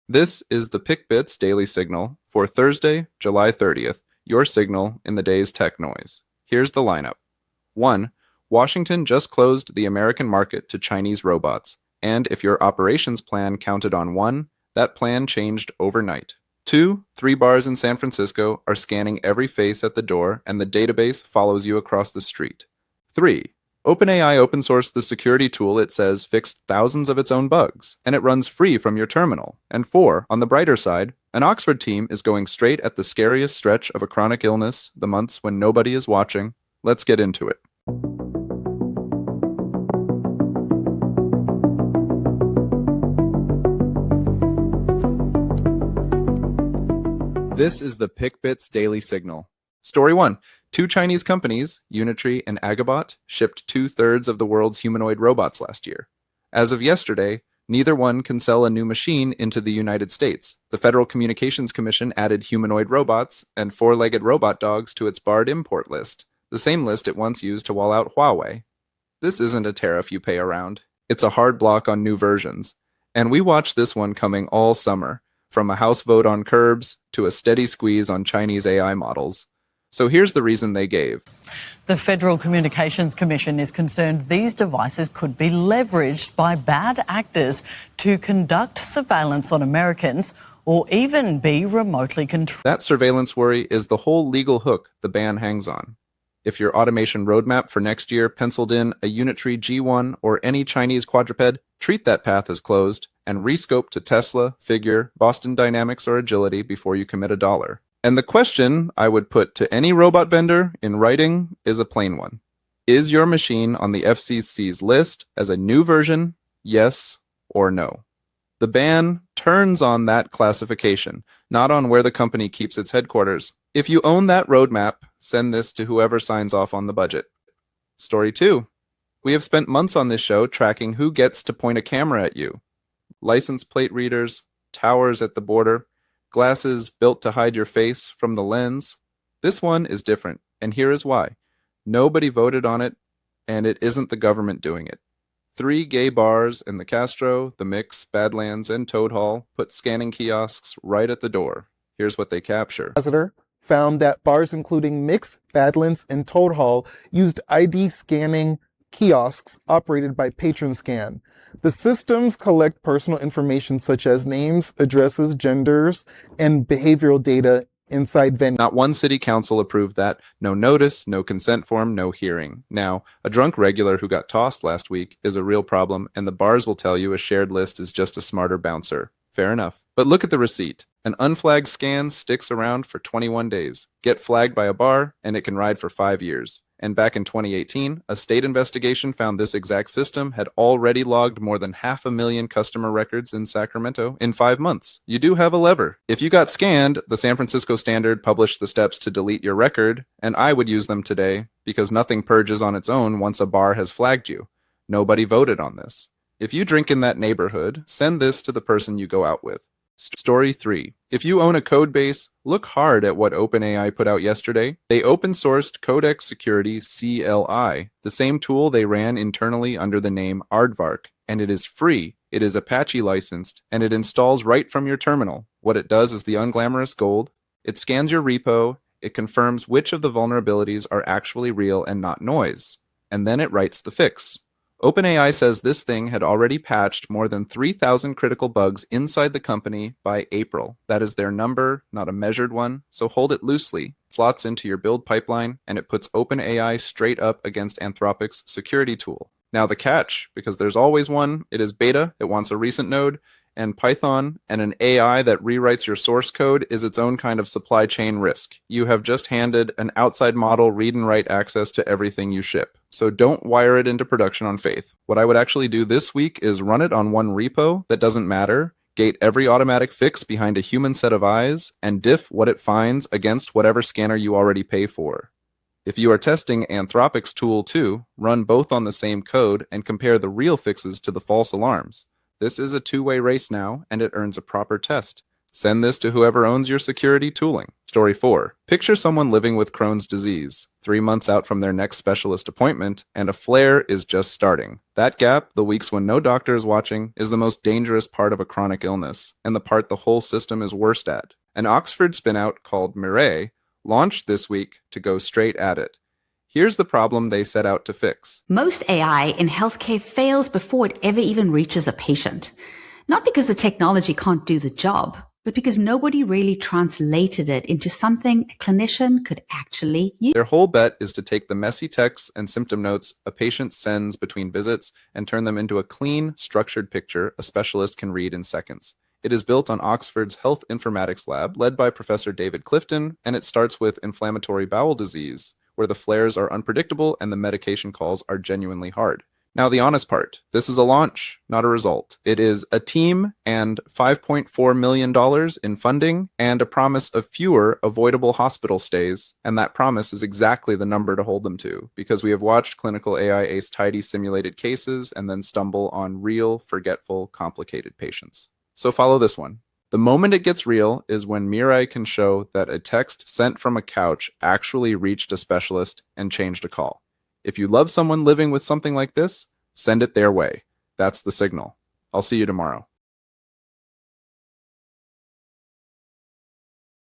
This is the PickBits Daily Signal for Thursday, July 30th, your signal in the day's tech noise. Here's the lineup. 1. Washington just closed the American market to Chinese robots, and if your operations plan counted on one, that plan changed overnight. 2. 3 bars in San Francisco are scanning every face at the door, and the database follows you across the street. 3. OpenAI open-sourced the security tool it says fixed thousands of its own bugs, and it runs free from your terminal. And 4, on the brighter side, an Oxford team is going straight at the scariest stretch of a chronic illness, the months when nobody is watching. Let's get into it. This is the PickBits Daily Signal. Story 1. 2 Chinese companies, Unitree and Agabot, shipped 2/3 of the world's humanoid robots last year. As of yesterday, neither one can sell a new machine into the United States. The Federal Communications Commission added humanoid robots and 4-legged robot dogs to its barred import list, the same list it once used to wall out Huawei. This isn't a tariff you pay around. It's a hard block on new versions. And we watched this one coming all summer, from a House vote on curbs to a steady squeeze on Chinese AI models. So here's the reason they gave. The Federal Communications Commission is concerned these devices could be leveraged by bad actors to conduct surveillance on Americans or even be remotely controlled. That surveillance worry is the whole legal hook the ban hangs on. If your automation roadmap for next year penciled in a Unitree G1 or any Chinese quadruped, treat that path as closed and rescope to Tesla, Figure, Boston Dynamics, or Agility before you commit $1. And the question I would put to any robot vendor in writing is a plain one. Is your machine on the FCC's list as a new version, yes or no? The ban turns on that classification, not on where the company keeps its headquarters. If you own that roadmap, send this to whoever signs off on the budget. Story 2. We have spent months on this show tracking who gets to point a camera at you. License plate readers, towers at the border, glasses built to hide your face from the lens. This one is different, and here is why. Nobody voted on it, and it isn't the government doing it. 3 gay bars in the Castro, the Mix, Badlands, and Toad Hall put scanning kiosks right at the door. Here's what they capture. Found that bars including Mix, Badlands, and Toad Hall used ID scanning kiosks operated by Patron Scan. The systems collect personal information such as names, addresses, genders, and behavioral data inside venues. Not one city council approved that. No notice, no consent form, no hearing. Now, a drunk regular who got tossed last week is a real problem, and the bars will tell you a shared list is just a smarter bouncer. Fair enough. But look at the receipt. An unflagged scan sticks around for 21 days. Get flagged by a bar, and it can ride for 5 years. And back in 2018, a state investigation found this exact system had already logged more than 500,000 customer records in Sacramento in 5 months. You do have a lever. If you got scanned, the San Francisco Standard published the steps to delete your record, and I would use them today because nothing purges on its own once a bar has flagged you. Nobody voted on this. If you drink in that neighborhood, send this to the person you go out with. Story 3. If you own a code base, look hard at what OpenAI put out yesterday. They open-sourced Codex Security CLI, the same tool they ran internally under the name Aardvark, and it is free. It is Apache licensed, and it installs right from your terminal. What it does is the unglamorous gold. It scans your repo, it confirms which of the vulnerabilities are actually real and not noise, and then it writes the fix. OpenAI says this thing had already patched more than 3,000 critical bugs inside the company by April. That is their number, not a measured one, so hold it loosely. It slots into your build pipeline, and it puts OpenAI straight up against Anthropic's security tool. Now the catch, because there's always one, it is beta, it wants a recent node, and Python and an AI that rewrites your source code is its own kind of supply chain risk. You have just handed an outside model read and write access to everything you ship. So don't wire it into production on faith. What I would actually do this week is run it on one repo that doesn't matter, gate every automatic fix behind a human set of eyes, and diff what it finds against whatever scanner you already pay for. If you are testing Anthropic's tool too, run both on the same code and compare the real fixes to the false alarms. This is a two-way race now, and it earns a proper test. Send this to whoever owns your security tooling. Story 4. Picture someone living with Crohn's disease, 3 months out from their next specialist appointment, and a flare is just starting. That gap, the weeks when no doctor is watching, is the most dangerous part of a chronic illness, and the part the whole system is worst at. An Oxford spinout called Mireille launched this week to go straight at it. Here's the problem they set out to fix. Most AI in healthcare fails before it ever even reaches a patient. Not because the technology can't do the job, but because nobody really translated it into something a clinician could actually use. Their whole bet is to take the messy texts and symptom notes a patient sends between visits and turn them into a clean, structured picture a specialist can read in seconds. It is built on Oxford's Health Informatics Lab, led by Professor David Clifton, and it starts with inflammatory bowel disease, where the flares are unpredictable and the medication calls are genuinely hard. Now, the honest part, this is a launch, not a result. It is a team and $5.4 million in funding and a promise of fewer avoidable hospital stays. And that promise is exactly the number to hold them to, because we have watched clinical AI ace tidy simulated cases and then stumble on real, forgetful, complicated patients. So follow this one. The moment it gets real is when Mirai can show that a text sent from a couch actually reached a specialist and changed a call. If you love someone living with something like this, send it their way. That's the signal. I'll see you tomorrow.